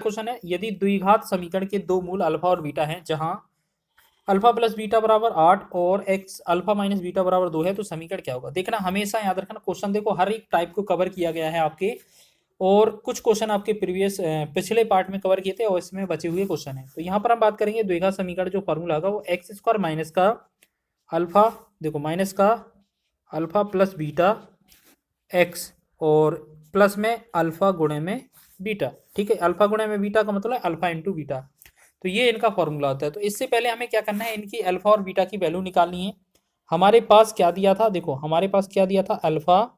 Question है, यदि द्विघात समीकरण के दो मूल अल्फा और बीटा हैं, जहां अल्फा प्लस बीटा बराबर 8 और एक्स अल्फा माइनस बीटा बराबर 2 है, तो समीकरण क्या होगा। देखना, हमेशा याद रखना, क्वेश्चन देखो हर एक टाइप को कवर किया गया है आपके, और कुछ क्वेश्चन आपके प्रीवियस पिछले पार्ट में कवर किए थे और इसमें बचे हुए क्वेश्चन है। तो यहाँ पर हम बात करेंगे द्विघात समीकरण जो फॉर्मूला होगा वो एक्स स्क्वायर माइनस का अल्फा, देखो माइनस का अल्फा प्लस बीटा एक्स और प्लस में अल्फा गुणे में बीटा। ठीक है, अल्फा गुणे में बीटा का मतलब है अल्फा इंटू बीटा। तो ये इनका फॉर्मूला होता है। तो इससे पहले हमें क्या करना है, इनकी अल्फा और बीटा की वैल्यू निकालनी है। हमारे पास क्या दिया था, देखो हमारे पास क्या दिया था, अल्फा,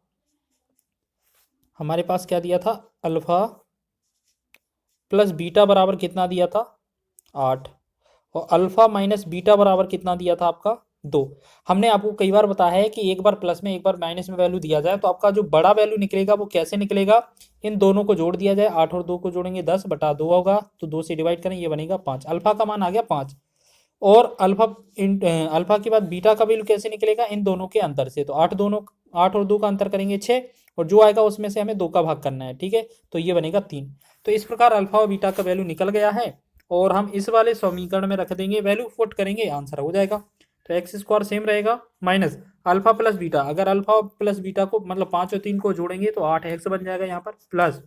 हमारे पास क्या दिया था, अल्फा प्लस बीटा बराबर कितना दिया था, 8, और अल्फा माइनस बीटा बराबर कितना दिया था आपका, 2। हमने आपको कई बार बताया है कि एक बार प्लस में एक बार माइनस में वैल्यू दिया जाए तो आपका जो बड़ा वैल्यू निकलेगा वो कैसे निकलेगा, इन दोनों को जोड़ दिया जाए, 8 और 2 को जोड़ेंगे 10/2 होगा, तो 2 से डिवाइड करें, ये बनेगा 5। अल्फा का मान आ गया 5, और अल्फा के बाद बीटा का वैल्यू कैसे निकलेगा, इन दोनों के अंतर से। तो 8 और 2 का अंतर करेंगे 6, और जो आएगा उसमें से हमें 2 का भाग करना है। ठीक है, तो ये बनेगा 3। तो इस प्रकार अल्फा और बीटा का वैल्यू निकल गया है, और हम इस वाले समीकरण में रख देंगे, वैल्यू पुट करेंगे, आंसर हो जाएगा। तो एक्स स्क्वायर सेम रहेगा माइनस अल्फा प्लस बीटा, अगर अल्फा प्लस बीटा को मतलब 5 और 3 को जोड़ेंगे तो 8x बन जाएगा यहाँ पर, प्लस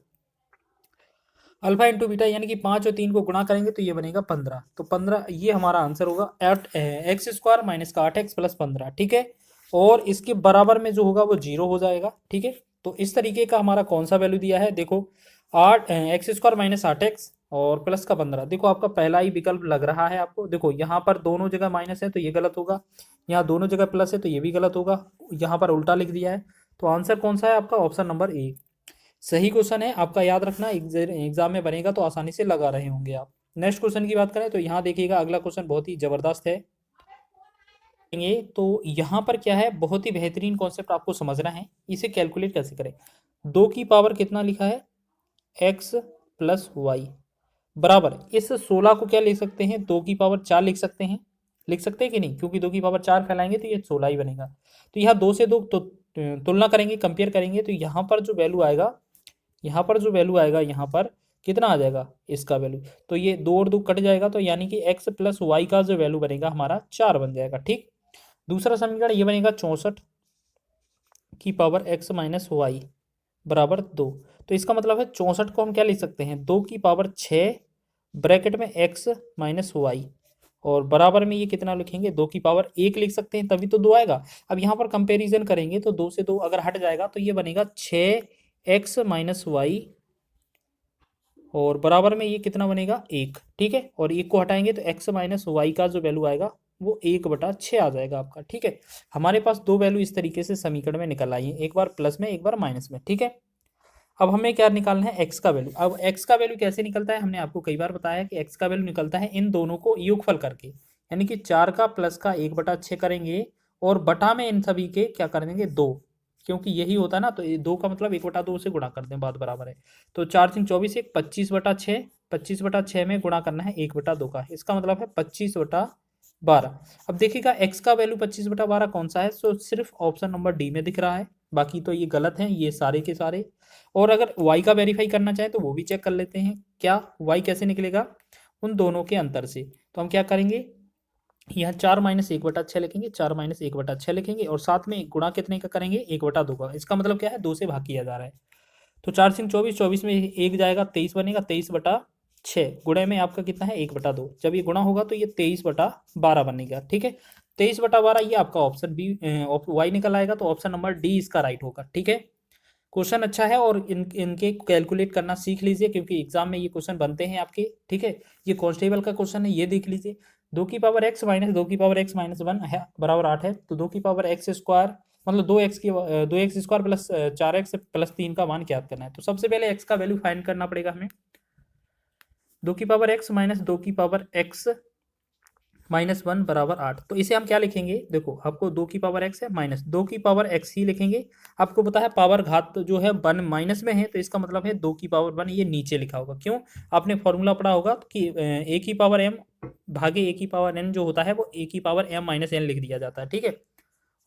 अल्फा इंटू बीटा यानी कि 5 और 3 को गुणा करेंगे तो ये बनेगा 15। तो 15 ये हमारा आंसर होगा, एट एक्स स्क्वायर माइनस का 8x प्लस 15। ठीक है, और इसके बराबर में जो होगा वो 0 हो जाएगा। ठीक है, तो इस तरीके का हमारा कौन सा वैल्यू दिया है, देखो 8 एक्स स्क्वायर माइनस 8x और प्लस का 15। देखो आपका पहला ही विकल्प लग रहा है आपको, देखो यहाँ पर दोनों जगह माइनस है तो ये गलत होगा, यहाँ दोनों जगह प्लस है तो ये भी गलत होगा, यहाँ पर उल्टा लिख दिया है। तो आंसर कौन सा है आपका, ऑप्शन नंबर ए सही क्वेश्चन है आपका। याद रखना, एग्जाम में बनेगा तो आसानी से लगा रहे होंगे आप। नेक्स्ट क्वेश्चन की बात करें तो यहाँ देखिएगा, अगला क्वेश्चन बहुत ही जबरदस्त है। तो यहाँ पर क्या है, बहुत ही बेहतरीन कॉन्सेप्ट आपको समझना है, इसे कैलकुलेट कैसे करें। 2 की पावर कितना लिखा है, x प्लस वाई बराबर, इस 16 को क्या लिख सकते हैं, 2 की पावर 4 लिख सकते हैं, लिख सकते हैं कि नहीं, क्योंकि 2 की पावर 4 फैलाएंगे तो ये 16 ही बनेगा। तो यहाँ 2 से 2 तो तुलना करेंगे, कंपेयर करेंगे, तो यहाँ पर जो वैल्यू आएगा, यहाँ पर जो वैल्यू आएगा, यहाँ पर कितना आ जाएगा इसका वैल्यू, तो ये 2 और 2 कट जाएगा, तो यानी कि x प्लस वाई का जो वैल्यू बनेगा हमारा 4 बन जाएगा। ठीक, दूसरा समीकरण ये बनेगा 64 की पावर x माइनस वाई बराबर 2। तो इसका मतलब है 64 को हम क्या लिख सकते हैं, 2 की पावर 6 ब्रैकेट में x माइनस वाई, और बराबर में ये कितना लिखेंगे, 2 की पावर 1 लिख सकते हैं, तभी तो 2 आएगा। अब यहाँ पर कंपैरिजन करेंगे तो 2 से 2 अगर हट जाएगा तो ये बनेगा 6x माइनस वाई, और बराबर में ये कितना बनेगा, 1। ठीक है, और 1 को हटाएंगे तो x माइनस वाई का जो वैल्यू आएगा वो 1/6 आ जाएगा आपका। ठीक है, हमारे पास दो वैल्यू इस तरीके से समीकरण में निकल आई है, एक बार प्लस में एक बार माइनस में। ठीक है, अब हमें क्या निकालना है, x का वैल्यू। अब x का वैल्यू कैसे निकलता है, हमने आपको कई बार बताया कि x का वैल्यू निकलता है इन दोनों को योगफल करके, यानी कि 4 का प्लस का 1/6 करेंगे, और बटा में इन सभी के क्या कर देंगे, 2, क्योंकि यही होता है ना, तो 2 का मतलब 1/2 से गुणा कर दें, बात बराबर है। तो 4 3 24, 25/6, 25/6 में गुणा करना है 1/2 का, इसका मतलब है 25/12। अब देखिएगा x का वैल्यू 25/12 कौन सा है, तो सिर्फ ऑप्शन नंबर डी में दिख रहा है, बाकी तो ये गलत हैं ये सारे के सारे। और अगर y का वेरीफाई करना चाहें तो वो भी चेक कर लेते हैं, क्या y कैसे निकलेगा, उन दोनों के अंतर से। तो हम क्या करेंगे, यहाँ 4 माइनस 1/6 लिखेंगे, 4 माइनस 1/6 लिखेंगे, और साथ में गुणा कितने का करेंगे, 1/2 का। इसका मतलब क्या है, 2 से भाग किया जा रहा है। तो 4 सिंह 24, 24 में 1 जाएगा, 23 बनेगा, 23/6 गुणे में आपका कितना है, 1/2। जब ये गुणा होगा तो ये 23/12 बनेगा। ठीक है, 23/12 ये आपका ऑप्शन बी वाई निकल आएगा, तो ऑप्शन नंबर डी इसका राइट होगा। ठीक है, क्वेश्चन अच्छा है, और इनके कैलकुलेट करना सीख लीजिए, क्योंकि एग्जाम में ये क्वेश्चन बनते हैं आपके। ठीक है, ये कांस्टेबल का क्वेश्चन है, ये देख लीजिए। 2 की पावर x माइनस 2 की पावर x माइनस 1 है बराबर 8 है, तो 2 की पावर x स्क्वायर मतलब 2x square plus 4x plus 3 का मान ज्ञात करना है। तो सबसे पहले x का वैल्यू फाइंड करना पड़ेगा हमें। 2 की पावर x माइनस 2 की पावर x माइनस 1 बराबर 8। तो इसे हम क्या लिखेंगे, देखो आपको 2 की पावर x है माइनस 2 की पावर x ही लिखेंगे। आपको पता है पावर घात जो है 1 माइनस में है, तो इसका मतलब है 2 की पावर 1 ये नीचे लिखा होगा। क्यों, आपने फॉर्मूला पढ़ा होगा कि a की पावर m भागे a की पावर n जो होता है वो a की पावर m माइनस n लिख दिया जाता है। ठीक है,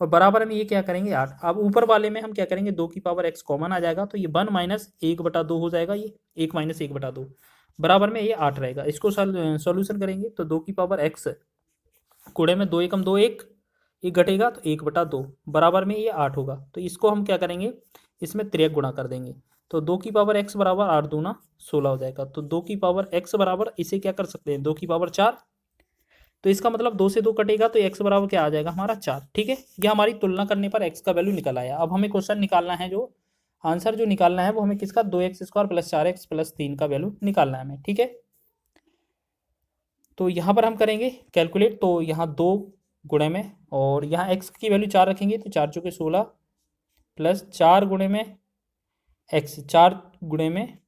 और बराबर में ये क्या करेंगे 8। अब ऊपर वाले में हम क्या करेंगे, 2 की पावर x कॉमन आ जाएगा, तो ये 1 माइनस 1/2 हो जाएगा, ये 1 माइनस 1/2 बराबर में ये 8 रहेगा। इसको सॉल्यूशन करेंगे तो 2 की पावर x गुणे में 2 एकम 2 1 घटेगा तो 1/2 बराबर में ये 8 होगा। तो इसको हम क्या करेंगे, इसमें 3 गुणा कर देंगे तो 2 की पावर x बराबर 8 दूना 16 हो जाएगा। तो 2 की पावर x बराबर इसे क्या कर सकते हैं 2 की पावर 4। तो इसका मतलब 2 से 2 कटेगा तो x बराबर क्या आ जाएगा हमारा 4। ठीक है, यह हमारी तुलना करने पर x का वैल्यू निकल आया। अब हमें क्वेश्चन निकालना है, जो आंसर जो निकालना है वो हमें किसका 2x² + 4x + 3 का वैल्यू निकालना है हमें। ठीक है, तो यहाँ पर हम करेंगे कैलकुलेट। तो यहाँ 2 गुणे में और यहाँ x की वैल्यू 4 रखेंगे तो 4 चौके 16 प्लस 4 गुणे में x, 4 गुणे में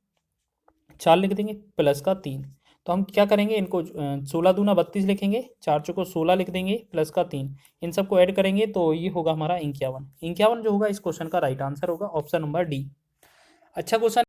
4 लिख देंगे प्लस का 3। तो हम क्या करेंगे, इनको 16 दूना 32 लिखेंगे, 4 चौको 16 लिख देंगे प्लस का 3, इन सबको ऐड करेंगे तो ये होगा हमारा 51। 51 जो होगा इस क्वेश्चन का राइट आंसर होगा ऑप्शन नंबर डी। अच्छा क्वेश्चन।